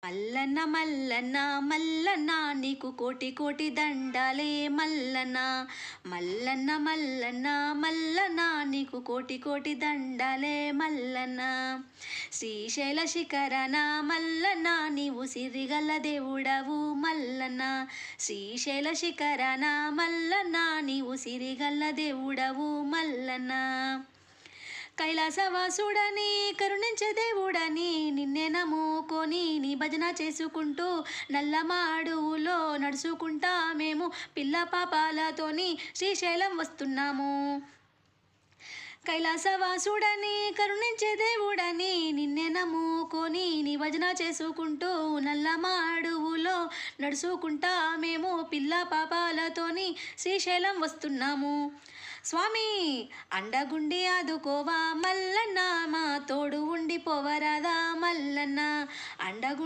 మల్లన్న మల్లన్న మల్లన్న నీకు కోటి కోటి దండాలే మల్లన్న. మల్లన్న మల్లన్న మల్లన్న నీకు కోటి కోటి దండాలే మల్లన్న. శ్రీశైల శిఖరన మల్లన్న నీవు సిరిగల్ల దేవుడవు మల్లన్న. శ్రీశైల శిఖరన మల్లన్న నీవు సిరిగల్ల దేవుడవు మల్లన్న. కైలాసవాసుడని కరుణించే దేవుడని నిన్నే నమ్ముకొని నీ భజన చేసుకుంటూ నల్లమ అడవులో నడుచుకుంటా మేము పిల్ల పాపాలతోని శ్రీశైలం వస్తున్నాము. కైలాసవాసుడని కరుణించే దేవుడని నిన్నే నమ్ముకొని నీ భజన చేసుకుంటూ నల్లమ అడవులో నడుచుకుంటా మేము పిల్ల పాపాలతోని శ్రీశైలం వస్తున్నాము. స్వామి అండగుండి ఆదుకోవా మల్లన్న, మా తోడు ఉండి పోవరాదా మల్లన్న. అండగు